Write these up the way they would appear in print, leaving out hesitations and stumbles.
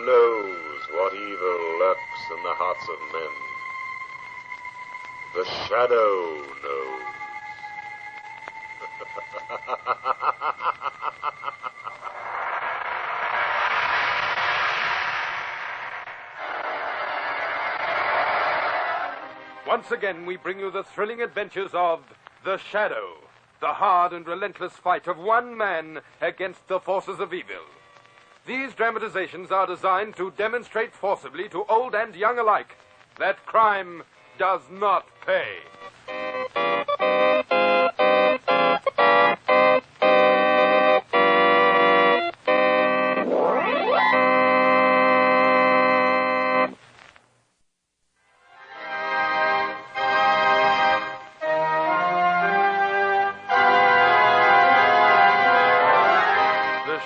knows what evil lurks in the hearts of men? The Shadow knows. Once again, we bring you the thrilling adventures of The Shadow, the hard and relentless fight of one man against the forces of evil. These dramatizations are designed to demonstrate forcibly to old and young alike that crime does not pay.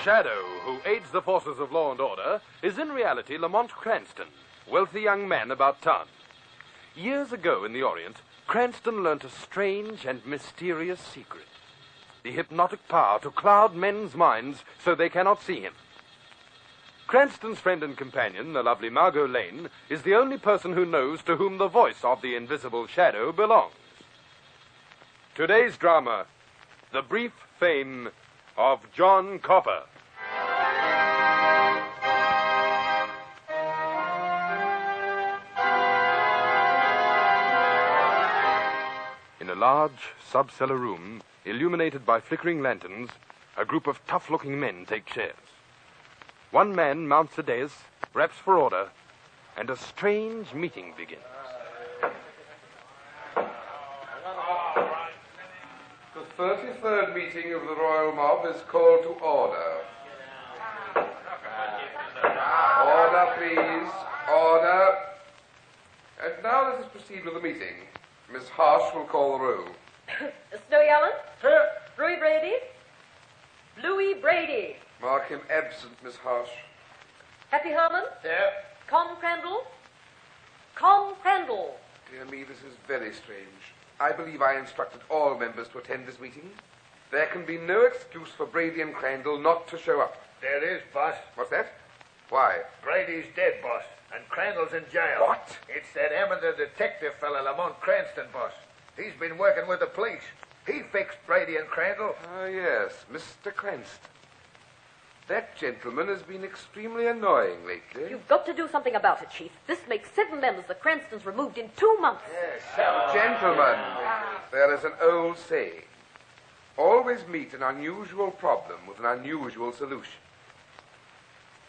Shadow, who aids the forces of law and order, is in reality Lamont Cranston, wealthy young man about town. Years ago in the Orient, Cranston learnt a strange and mysterious secret. The hypnotic power to cloud men's minds so they cannot see him. Cranston's friend and companion, the lovely Margot Lane, is the only person who knows to whom the voice of the invisible Shadow belongs. Today's drama, The Brief Fame of John Copper. In a large sub-cellar room, illuminated by flickering lanterns, a group of tough-looking men take chairs. One man mounts a dais, raps for order, and a strange meeting begins. The 33rd meeting of the Royal Mob is called to order. Order, please. Order. And now let us proceed with the meeting. Miss Harsh will call the roll. Snowy Allen? Here. Louis Brady? Louis Brady. Mark him absent, Miss Harsh. Happy Harmon? Here. Con Crandall? Con Crandall. Dear me, this is very strange. I believe I instructed all members to attend this meeting. There can be no excuse for Brady and Crandall not to show up. There is, boss. What's that? Why? Brady's dead, boss, and Crandall's in jail. What? It's that amateur detective fella, Lamont Cranston, boss. He's been working with the police. He fixed Brady and Crandall. Ah, yes, Mr. Cranston. That gentleman has been extremely annoying lately. You've got to do something about it, Chief. This makes 7 members of the Cranstons removed in 2 months. Yes, Gentlemen, there is an old saying. Always meet an unusual problem with an unusual solution.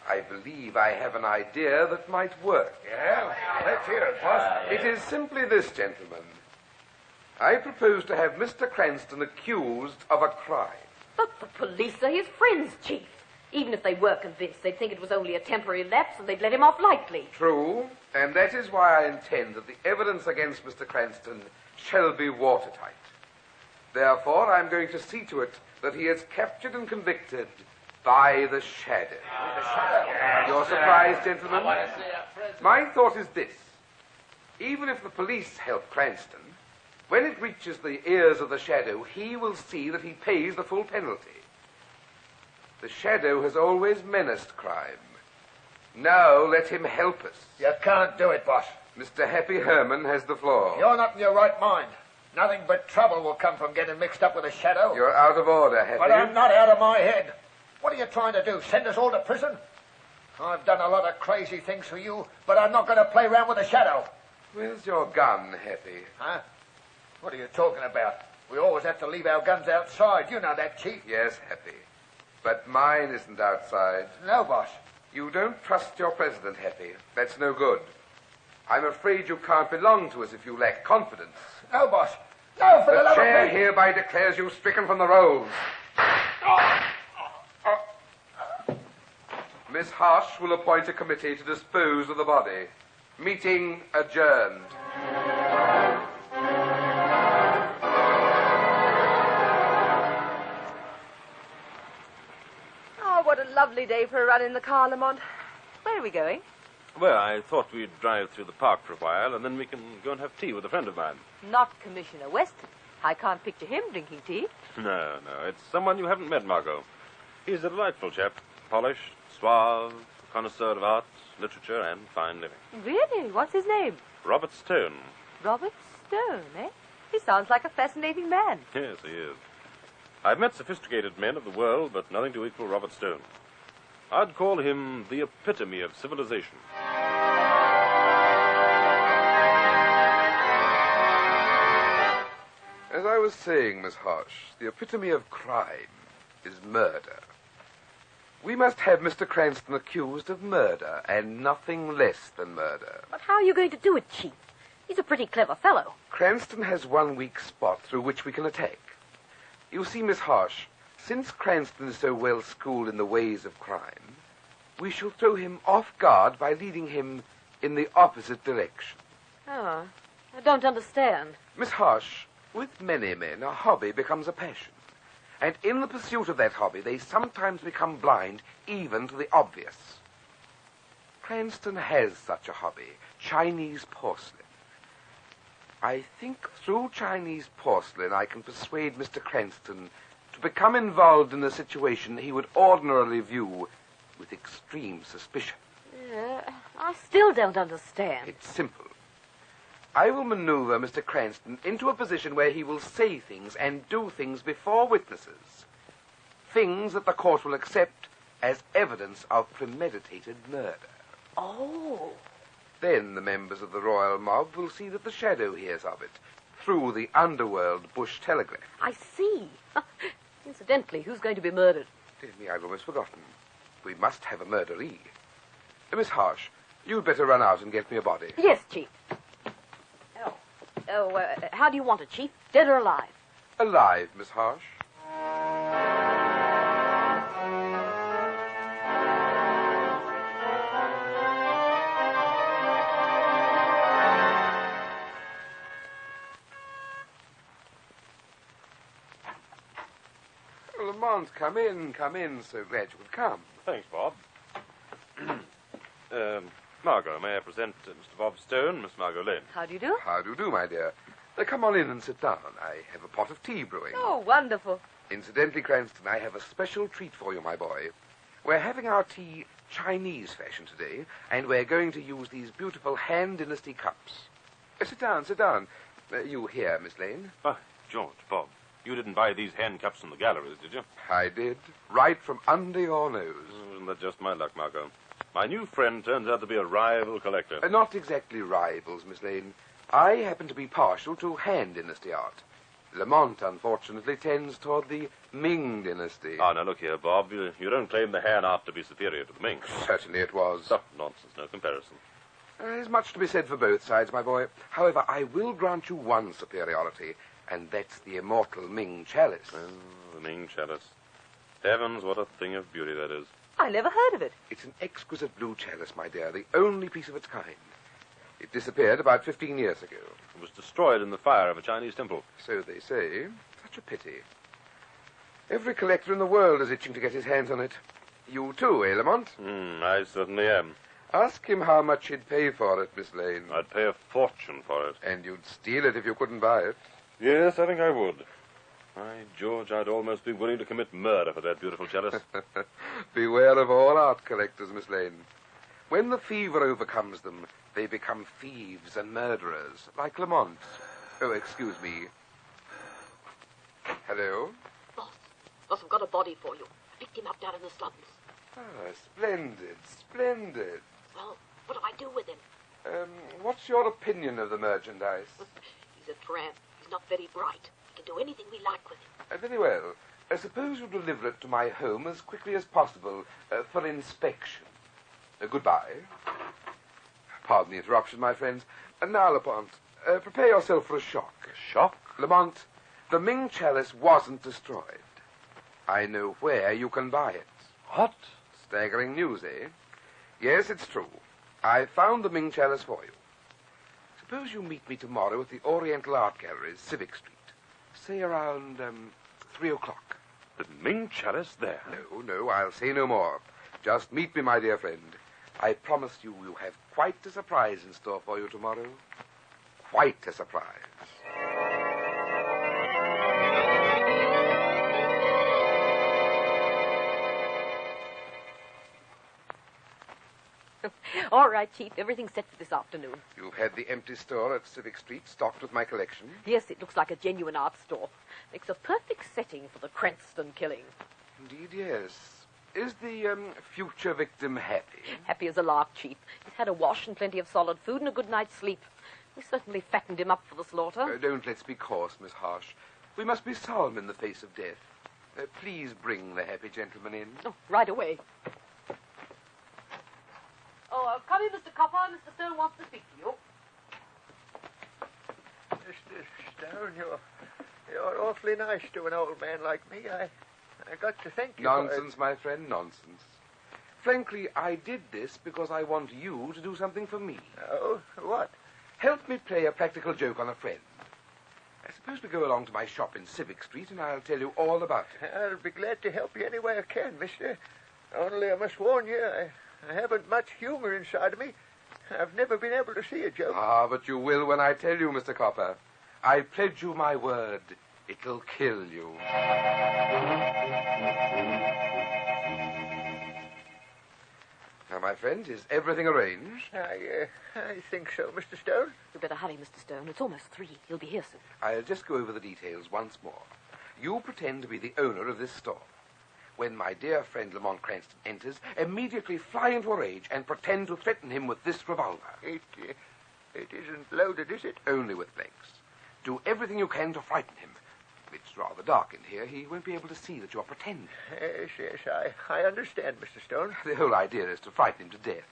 I believe I have an idea that might work. Yeah? Let's hear it, boss. It is simply this, gentlemen. I propose to have Mr. Cranston accused of a crime. But the police are his friends, Chief. Even if they were convinced, they'd think it was only a temporary lapse and they'd let him off lightly. True, and that is why I intend that the evidence against Mr. Cranston shall be watertight. Therefore, I'm going to see to it that he is captured and convicted by the Shadow. You're surprised, gentlemen? My thought is this. Even if the police help Cranston, when it reaches the ears of the Shadow, he will see that he pays the full penalty. The Shadow has always menaced crime. Now let him help us. You can't do it, boss. Mr. Happy Herman has the floor. You're not in your right mind. Nothing but trouble will come from getting mixed up with the Shadow. You're out of order, Happy. But I'm not out of my head. What are you trying to do, send us all to prison? I've done a lot of crazy things for you, but I'm not going to play around with the Shadow. Where's your gun, Happy? Huh? What are you talking about? We always have to leave our guns outside. You know that, Chief. Yes, Happy. But mine isn't outside. No, boss. You don't trust your president, Happy. That's no good. I'm afraid you can't belong to us if you lack confidence. No, boss. No, for the love of chair me. hereby declares you stricken from the rolls. Miss Harsh will appoint a committee to dispose of the body. Meeting adjourned. Oh, what a lovely day for a run in the car, Lamont. Where are we going? Well, I thought we'd drive through the park for a while, and then we can go and have tea with a friend of mine. Not Commissioner Weston. I can't picture him drinking tea. No, it's someone you haven't met, Margot. He's a delightful chap. Polished, suave, connoisseur of art, literature, and fine living. Really? What's his name? Robert Stone. Robert Stone, eh? He sounds like a fascinating man. Yes, he is. I've met sophisticated men of the world, but nothing to equal Robert Stone. I'd call him the epitome of civilization. As I was saying, Miss Hodge, the epitome of crime is murder. We must have Mr. Cranston accused of murder, and nothing less than murder. But how are you going to do it, Chief? He's a pretty clever fellow. Cranston has one weak spot through which we can attack. You see, Miss Harsh, since Cranston is so well schooled in the ways of crime, we shall throw him off guard by leading him in the opposite direction. Oh, I don't understand. Miss Harsh, with many men, a hobby becomes a passion. And in the pursuit of that hobby, they sometimes become blind even to the obvious. Cranston has such a hobby, Chinese porcelain. I think through Chinese porcelain I can persuade Mr. Cranston to become involved in a situation he would ordinarily view with extreme suspicion. I still don't understand. It's simple. I will maneuver Mr. Cranston into a position where he will say things and do things before witnesses. Things that the court will accept as evidence of premeditated murder. Oh. Then the members of the royal mob will see that the Shadow hears of it through the underworld Bush telegraph. I see. Incidentally, who's going to be murdered? Dear me, I've almost forgotten. We must have a murderee. Miss Harsh, you'd better run out and get me a body. Yes, Chief. How do you want it, Chief? Dead or alive? Alive, Miss Harsh. Lamont, come in. So glad you could come. Thanks, Bob. Margot, may I present Mr. Bob Stone, Miss Margot Lane? How do you do? How do you do, my dear? Come on in and sit down. I have a pot of tea brewing. Oh, wonderful. Incidentally, Cranston, I have a special treat for you, my boy. We're having our tea Chinese fashion today, and we're going to use these beautiful Han Dynasty cups. Sit down. You here, Miss Lane? George, Bob, you didn't buy these hand cups from the galleries, did you? I did. Right from under your nose. Isn't that just my luck, Margot? My new friend turns out to be a rival collector. Not exactly rivals, Miss Lane. I happen to be partial to Han Dynasty art. Lamont, unfortunately, tends toward the Ming Dynasty. Now look here, Bob. You don't claim the Han art to be superior to the Ming. Certainly it was. Oh, nonsense. No comparison. There's much to be said for both sides, my boy. However, I will grant you one superiority, and that's the immortal Ming chalice. Oh, the Ming chalice. Heavens, what a thing of beauty that is. I never heard of it. It's an exquisite blue chalice, my dear, the only piece of its kind. It disappeared about 15 years ago. It was destroyed in the fire of a Chinese temple. So they say. Such a pity. Every collector in the world is itching to get his hands on it. You too, eh, Lamont? I certainly am. Ask him how much he'd pay for it, Miss Lane. I'd pay a fortune for it. And you'd steal it if you couldn't buy it. Yes, I think I would. By George, I'd almost be willing to commit murder for that beautiful chalice. Beware of all art collectors, Miss Lane. When the fever overcomes them, they become thieves and murderers, like Lamont. Oh, excuse me. Hello? Boss, I've got a body for you. I picked him up down in the slums. Ah, splendid. Well, what do I do with him? What's your opinion of the merchandise? He's a tramp. He's not very bright. We can do anything we like with him. Very well. Suppose you deliver it to my home as quickly as possible for inspection. Goodbye. Pardon the interruption, my friends. Now, Lamont, prepare yourself for a shock. A shock? Lamont, the Ming chalice wasn't destroyed. I know where you can buy it. What? Staggering news, eh? Yes, it's true. I found the Ming chalice for you. Suppose you meet me tomorrow at the Oriental Art Galleries, Civic Street. Say around 3 o'clock. The Ming chalice there? No, I'll say no more. Just meet me, my dear friend. I promise you have quite a surprise in store for you tomorrow. Quite a surprise. All right, Chief. Everything's set for this afternoon. You've had the empty store at Civic Street stocked with my collection? Yes, it looks like a genuine art store. Makes a perfect setting for the Cranston killing. Indeed, yes. Is the future victim happy? Happy as a lark, Chief. He's had a wash and plenty of solid food and a good night's sleep. We certainly fattened him up for the slaughter. Don't let's be coarse, Miss Harsh. We must be solemn in the face of death. Please bring the happy gentleman in. Oh, right away. Oh, come in, Mr. Copper. Mr. Stone wants to speak to you. Mr. Stone, you're awfully nice to an old man like me. I got to thank you. Nonsense, my friend, nonsense. Frankly, I did this because I want you to do something for me. Oh, what? Help me play a practical joke on a friend. I suppose we go along to my shop in Civic Street and I'll tell you all about it. I'll be glad to help you any way I can, mister. Only I must warn you, I haven't much humor inside of me. I've never been able to see a joke. Ah, but you will when I tell you, Mr. Copper. I pledge you my word. It'll kill you. Now, my friend, is everything arranged? I think so, Mr. Stone. You better hurry, Mr. Stone. It's almost 3. He'll be here soon. I'll just go over the details once more. You pretend to be the owner of this store. When my dear friend Lamont Cranston enters, immediately fly into a rage and pretend to threaten him with this revolver. It isn't loaded, is it? Only with blanks. Do everything you can to frighten him. It's rather dark in here. He won't be able to see that you're pretending. Yes, I understand, Mr. Stone. The whole idea is to frighten him to death.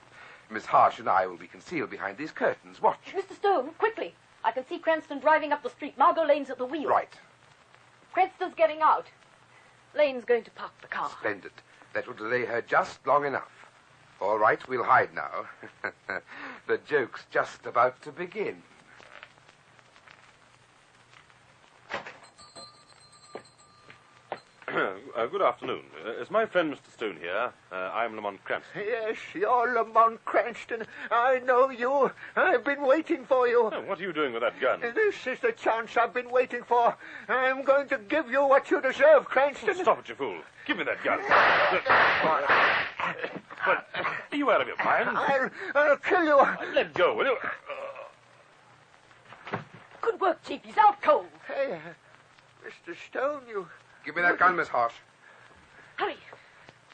Miss Harsh and I will be concealed behind these curtains. Watch. Mr. Stone, quickly. I can see Cranston driving up the street. Margot Lane's at the wheel. Right. Cranston's getting out. Lane's going to park the car. Splendid. That will delay her just long enough. All right, we'll hide now. The joke's just about to begin. Good afternoon. Is my friend Mr. Stone here? I'm Lamont Cranston. Yes, you're Lamont Cranston. I know you. I've been waiting for you. Oh, what are you doing with that gun? This is the chance I've been waiting for. I'm going to give you what you deserve, Cranston. Stop it, you fool. Give me that gun. But are you out of your mind? I'll kill you. Let go, will you? Good work, Chief. He's out cold. Hey, Mr. Stone, you... Give me that gun, Miss Harsh. Hurry.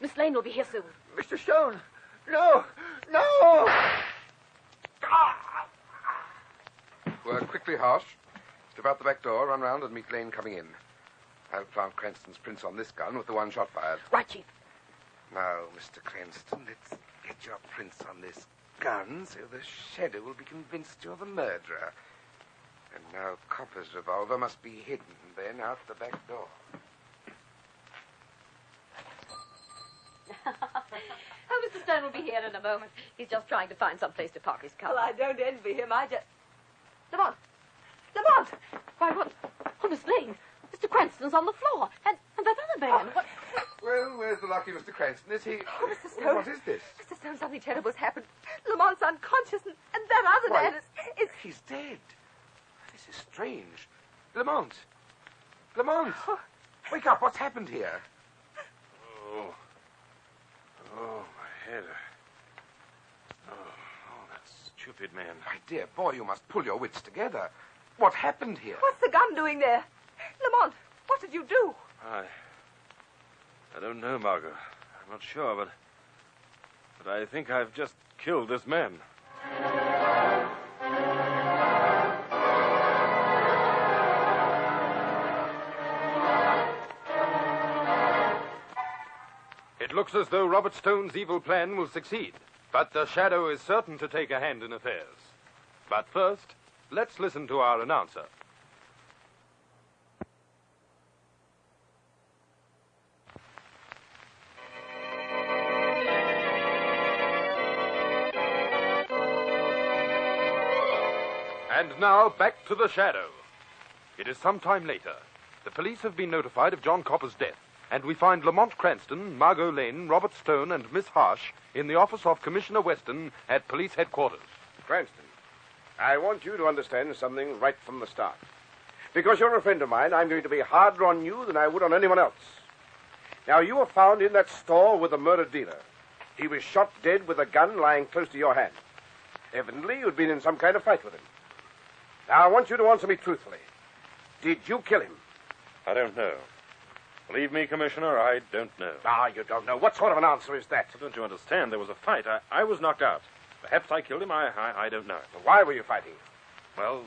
Miss Lane will be here soon. Mr. Stone, no! Work quickly, Harsh. Step out the back door, run round and meet Lane coming in. I'll plant Cranston's prints on this gun with the one shot fired. Right, Chief. Now, Mr. Cranston, let's get your prints on this gun so the Shadow will be convinced you're the murderer. And now Copper's revolver must be hidden, then out the back door. Oh, Mr. Stone will be here in a moment. He's just trying to find some place to park his car. Well, I don't envy him. I just... Lamont! Why, what? Oh, Miss Lane. Mr. Cranston's on the floor. And that other man. What? Well, where's the lucky Mr. Cranston? Is he... Oh, Mr. Stone. What is this? Mr. Stone, something terrible has happened. Lamont's unconscious, and that other Why, man is... He's dead. This is strange. Lamont! Wake up. What's happened here? Oh, my head. Oh, that stupid man. My dear boy, you must pull your wits together. What happened here? What's the gun doing there? Lamont, what did you do? I don't know, Margot. I'm not sure, but I think I've just killed this man. It looks as though Robert Stone's evil plan will succeed, but the Shadow is certain to take a hand in affairs. But first, let's listen to our announcer. And now, back to the Shadow. It is some time later. The police have been notified of John Copper's death, and we find Lamont Cranston, Margot Lane, Robert Stone, and Miss Harsh in the office of Commissioner Weston at police headquarters. Cranston, I want you to understand something right from the start. Because you're a friend of mine, I'm going to be harder on you than I would on anyone else. Now, you were found in that store with the murdered dealer. He was shot dead with a gun lying close to your hand. Evidently, you'd been in some kind of fight with him. Now, I want you to answer me truthfully. Did you kill him? I don't know. Believe me, Commissioner, I don't know. Ah, you don't know. What sort of an answer is that? Don't you understand? There was a fight. I was knocked out. Perhaps I killed him. I don't know. Why were you fighting? Well,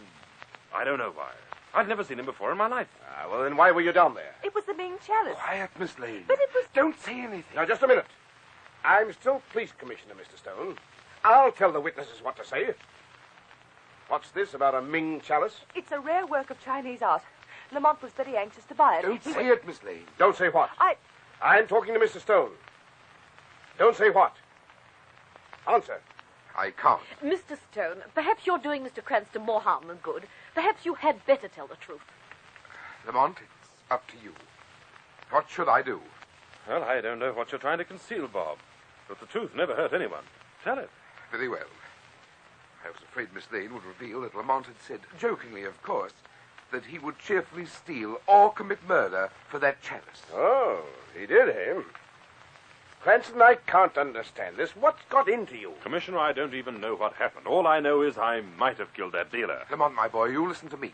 I don't know why. I'd never seen him before in my life. Ah, well, then why were you down there? It was the Ming Chalice. Quiet, Miss Lane. But it was... Don't say anything. Now, just a minute. I'm still police commissioner, Mr. Stone. I'll tell the witnesses what to say. What's this about a Ming Chalice? It's a rare work of Chinese art. Lamont was very anxious to buy it. Don't say it, Miss Lane. Don't say what? I'm talking to Mr. Stone. Don't say what. Answer. I can't. Mr. Stone, perhaps you're doing Mr. Cranston more harm than good. Perhaps you had better tell the truth. Lamont, it's up to you. What should I do? Well, I don't know what you're trying to conceal, Bob. But the truth never hurt anyone. Tell it. Very well. I was afraid Miss Lane would reveal that Lamont had said, jokingly of course, that he would cheerfully steal or commit murder for that chalice. Oh, he did, eh? Cranston, I can't understand this. What's got into you? Commissioner, I don't even know what happened. All I know is I might have killed that dealer. Lamont, my boy, you listen to me.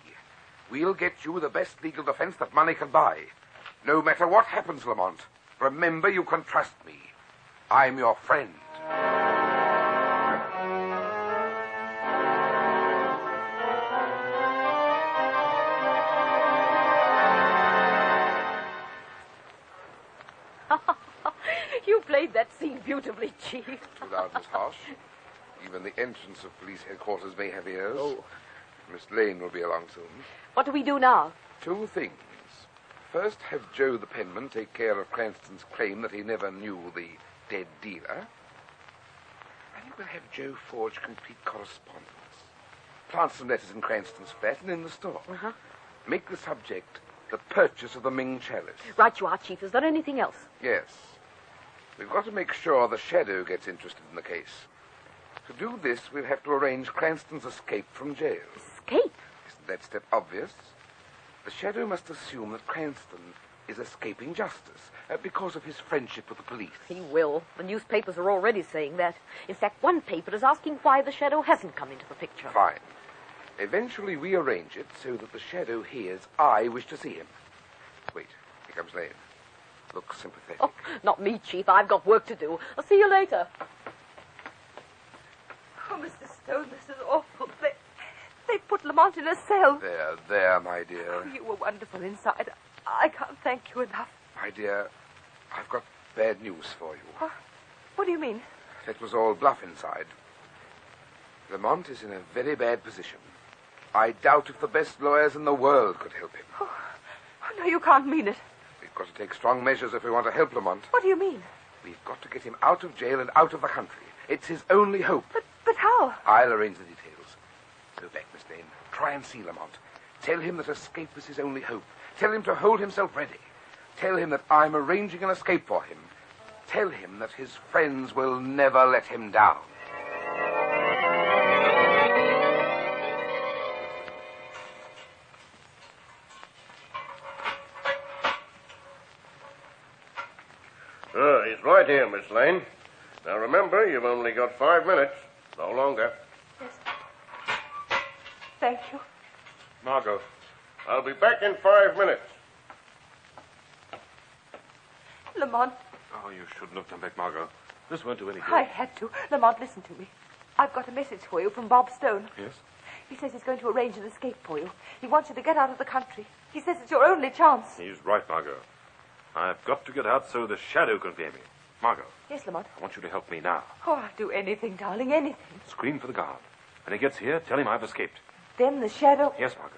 We'll get you the best legal defense that money can buy. No matter what happens, Lamont, remember you can trust me. I'm your friend. You played that scene beautifully, Chief. Too loud, Miss Harsh. Even the entrance of police headquarters may have ears. Oh. Miss Lane will be along soon. What do we do now? Two things. First, have Joe the penman take care of Cranston's claim that he never knew the dead dealer. And we'll have Joe forge complete correspondence. Plant some letters in Cranston's flat and in the store. Uh-huh. Make the subject the purchase of the Ming Chalice. Right you are, Chief. Is there anything else? Yes. We've got to make sure the Shadow gets interested in the case. To do this, we'll have to arrange Cranston's escape from jail. Escape? Isn't that step obvious? The Shadow must assume that Cranston is escaping justice because of his friendship with the police. He will. The newspapers are already saying that. In fact, one paper is asking why the Shadow hasn't come into the picture. Fine. Eventually, we arrange it so that the Shadow hears I wish to see him. Wait, here comes Lane. Look sympathetic. Oh, not me, Chief. I've got work to do. I'll see you later. Oh, Mr. Stone, this is awful. They put Lamont in a cell. There, my dear. Oh, you were wonderful inside. I can't thank you enough. My dear, I've got bad news for you. What do you mean? That was all bluff inside. Lamont is in a very bad position. I doubt if the best lawyers in the world could help him. Oh, no, you can't mean it. We've got to take strong measures if we want to help Lamont. What do you mean? We've got to get him out of jail and out of the country. It's his only hope. But how? I'll arrange the details. Go back, Miss Lane. Try and see Lamont. Tell him that escape is his only hope. Tell him to hold himself ready. Tell him that I'm arranging an escape for him. Tell him that his friends will never let him down. He's right here, Miss Lane. Now remember, you've only got 5 minutes. No longer. Yes. Thank you. Margot. I'll be back in 5 minutes. Lamont, Oh, you shouldn't have come back, Margot. This won't do any good. I had to. Lamont, listen to me. I've got a message for you from Bob Stone. Yes? He says he's going to arrange an escape for you. He wants you to get out of the country. He says it's your only chance. He's right, Margot. I've got to get out so the Shadow can hear me. Margot, Yes, Lamont. I want you to help me now. Oh, I'll do anything, darling, anything. Scream for the guard. When he gets here, tell him I've escaped. Then the Shadow... Yes, Margot.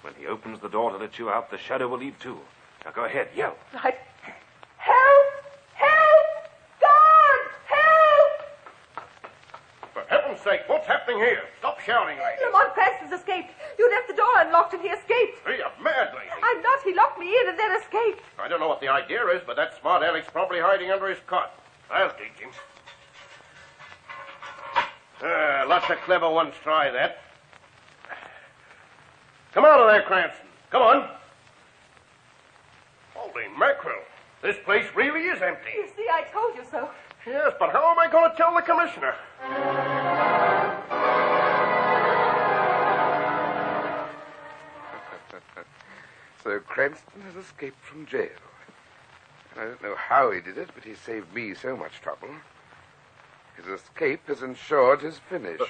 When he opens the door to let you out, the Shadow will leave too. Now go ahead, yell. Right. Help! Help! Guard! Help! For heaven's sake, what's happening here? Stop shouting, lady. Lamont Cranston's escaped. You left the door unlocked and he escaped. Are you mad, lady? I'm not. He locked me in and then escaped. I don't know what the idea is, but that smart Alec's probably hiding under his cot. I'll teach him. Lots of clever ones try that. Come out of there, Cranston. Come on. Holy mackerel. This place really is empty. You see, I told you so. Yes, but how am I going to tell the commissioner? So Cranston has escaped from jail. I don't know how he did it, but he saved me so much trouble. His escape has ensured his finish.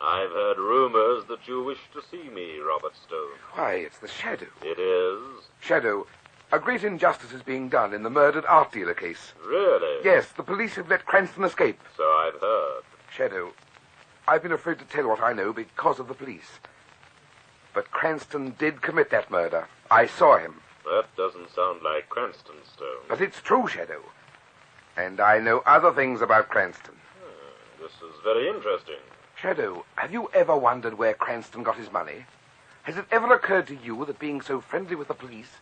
I've heard rumors that you wish to see me, Robert Stone. Why, it's the Shadow. It is? Shadow, a great injustice is being done in the murdered art dealer case. Really? Yes, the police have let Cranston escape. So I've heard. Shadow, I've been afraid to tell what I know because of the police. But Cranston did commit that murder. I saw him. That doesn't sound like Cranston, Stone. But it's true, Shadow. And I know other things about Cranston. This is very interesting. Shadow, have you ever wondered where Cranston got his money? Has it ever occurred to you that being so friendly with the police,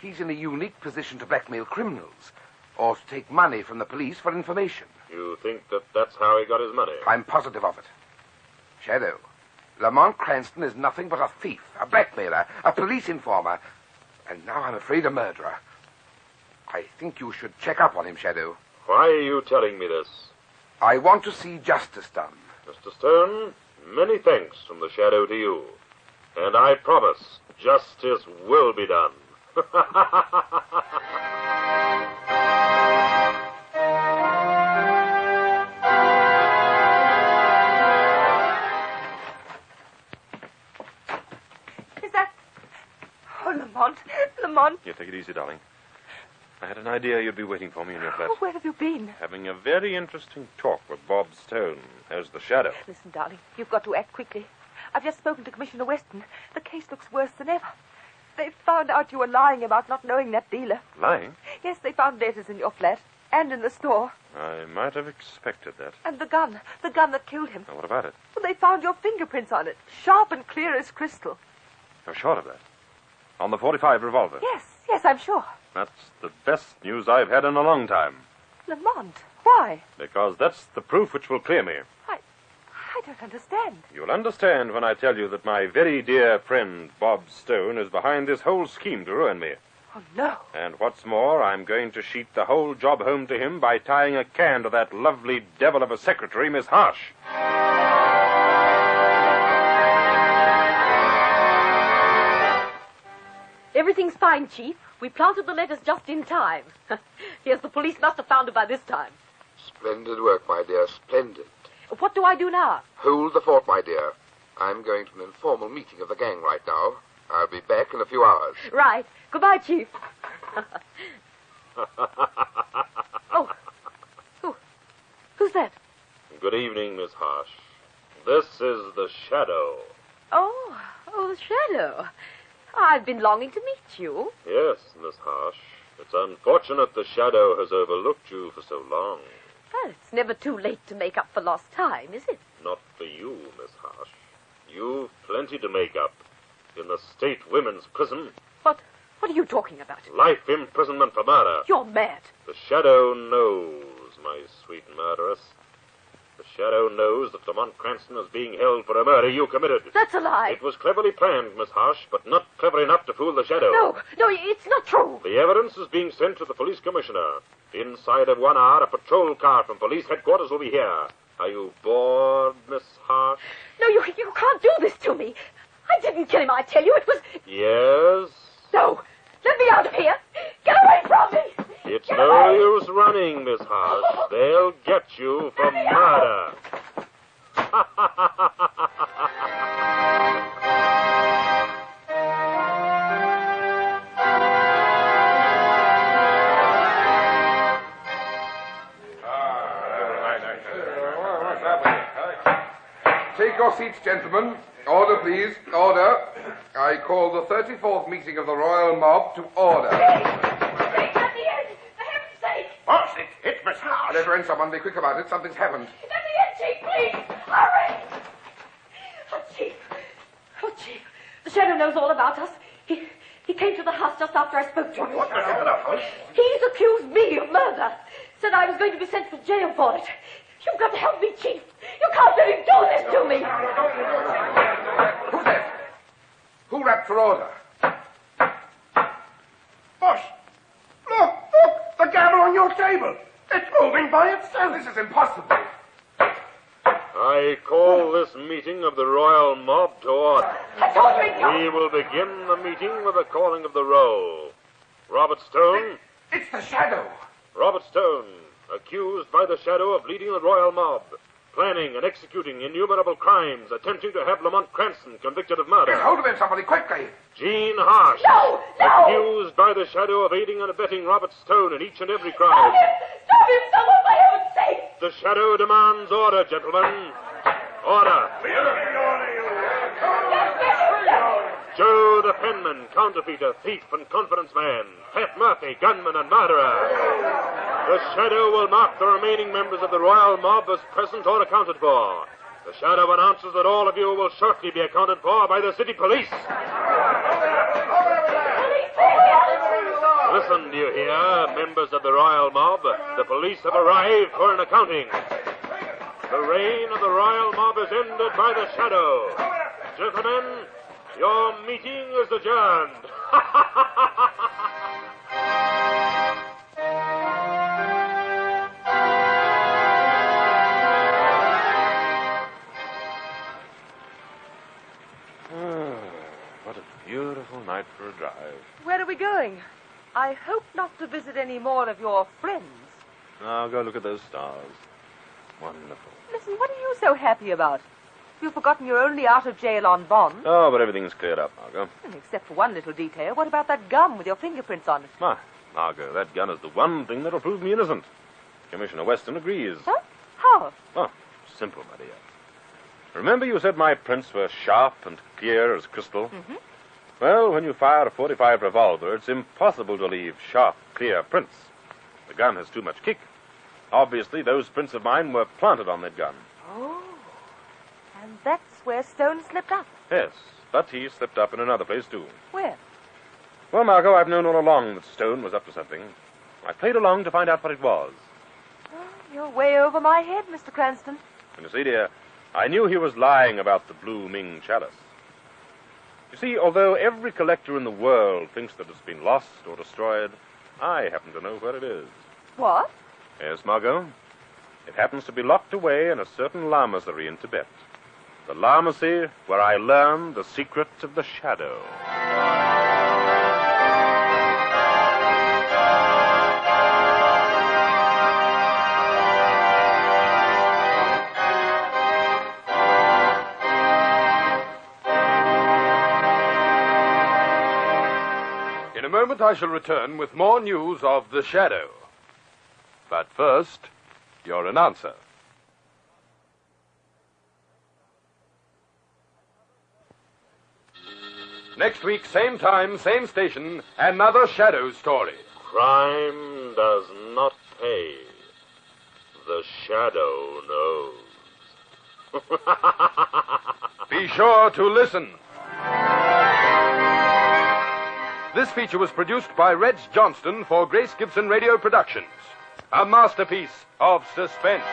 he's in a unique position to blackmail criminals, or to take money from the police for information? You think that that's how he got his money? I'm positive of it. Shadow, Lamont Cranston is nothing but a thief, a blackmailer, a police informer, and now I'm afraid a murderer. I think you should check up on him, Shadow. Why are you telling me this? I want to see justice done. Mr. Stone, many thanks from the Shadow to you. And I promise justice will be done. Is that... Oh, Lamont. Lamont. Yeah, take it easy, darling. I had an idea you'd be waiting for me in your flat. Oh, where have you been? Having a very interesting talk with Bob Stone as the Shadow. Listen, darling, you've got to act quickly. I've just spoken to Commissioner Weston. The case looks worse than ever. They found out you were lying about not knowing that dealer. Lying? Yes, they found letters in your flat and in the store. I might have expected that. And the gun that killed him. Now, what about it? Well, they found your fingerprints on it, sharp and clear as crystal. You're sure of that? On the .45 revolver? Yes, I'm sure. That's the best news I've had in a long time. Lamont, why? Because that's the proof which will clear me. I don't understand. You'll understand when I tell you that my very dear friend Bob Stone is behind this whole scheme to ruin me. Oh, no. And what's more, I'm going to sheet the whole job home to him by tying a can to that lovely devil of a secretary, Miss Harsh. Everything's fine, Chief. We planted the letters just in time. Yes, the police must have found it by this time. Splendid work, my dear, splendid. What do I do now? Hold the fort, my dear. I'm going to an informal meeting of the gang right now. I'll be back in a few hours. Right. Goodbye, Chief. Oh. Who's that? Good evening, Miss Harsh. This is the Shadow. Oh, the Shadow. I've been longing to meet you. Yes, Miss Harsh. It's unfortunate the Shadow has overlooked you for so long. Well, it's never too late to make up for lost time, is it? Not for you, Miss Harsh. You've plenty to make up. In the state women's prison. What are you talking about? Life imprisonment for murder. You're mad. The Shadow knows, my sweet murderess. The Shadow knows that Lamont Cranston is being held for a murder you committed. That's a lie. It was cleverly planned, Miss Harsh, but not clever enough to fool the Shadow. No, it's not true. The evidence is being sent to the police commissioner. Inside of 1 hour, a patrol car from police headquarters will be here. Are you bored, Miss Harsh? No, you can't do this to me. I didn't kill him, I tell you. It was... Yes? No. Let me out of here. Get away from me. It's no use running, Miss Harsh. They'll get you for murder. Take your seats, gentlemen. Order, please. Order. I call the 34th meeting of the Royal Mob to order. It's at the end. For heaven's sake. Boss, it's Miss Harsh. Let her in, someone. Be quick about it. Something's happened. It's at the end, Chief, please. Hurry. Oh, Chief. The Shadow knows all about us. He came to the house just after I spoke to him. What the hell? He's accused me of murder. Said I was going to be sent to jail for it. You've got to help me, Chief. You can't let him do this to me. Who's that? Who rapped for order? Boss, look Look, table. It's moving by itself. This is impossible. I call this meeting of the royal mob to order. We will begin the meeting with the calling of the roll. Robert Stone. It's the Shadow. Robert Stone, accused by the Shadow of leading the royal mob, planning and executing innumerable crimes, attempting to have Lamont Cranston convicted of murder. Get hold of him, somebody, quickly. Jean Harsh. No! Accused by the Shadow of aiding and abetting Robert Stone in each and every crime. Stop him, someone, for heaven's sake! The Shadow demands order, gentlemen. Order. Joe the penman, counterfeiter, thief, and confidence man. Pat Murphy, gunman and murderer. The Shadow will mark the remaining members of the royal mob as present or accounted for. The Shadow announces that all of you will shortly be accounted for by the city police. Listen, do you hear, members of the royal mob? The police have arrived for an accounting. The reign of the royal mob is ended by the Shadow. Gentlemen, your meeting is adjourned. What a beautiful night for a drive. Where are we going? I hope not to visit any more of your friends. Now go look at those stars. Wonderful. Listen, what are you so happy about? You've forgotten you're only out of jail on bond. Oh, but everything's cleared up, Margot. Except for one little detail. What about that gum with your fingerprints on it? Ah, Margot, that gun is the one thing that'll prove me innocent. Commissioner Weston agrees. Huh? How? Oh, simple, my dear. Remember you said my prints were sharp and clear as crystal? Mm-hmm. Well, when you fire a .45 revolver, it's impossible to leave sharp, clear prints. The gun has too much kick. Obviously, those prints of mine were planted on that gun. Oh. And that's where Stone slipped up. Yes, but he slipped up in another place, too. Where? Well, Margot, I've known all along that Stone was up to something. I played along to find out what it was. Oh, you're way over my head, Mr. Cranston. And you see, dear, I knew he was lying about the Blue Ming chalice. You see, although every collector in the world thinks that it's been lost or destroyed, I happen to know where it is. What? Yes, Margot. It happens to be locked away in a certain lamasery in Tibet. The lamasery where I learned the secret of the Shadow. In a moment, I shall return with more news of the Shadow. But first, your announcer. Next week, same time, same station, another Shadow story. Crime does not pay. The Shadow knows. Be sure to listen. This feature was produced by Reg Johnston for Grace Gibson Radio Productions. A masterpiece of suspense.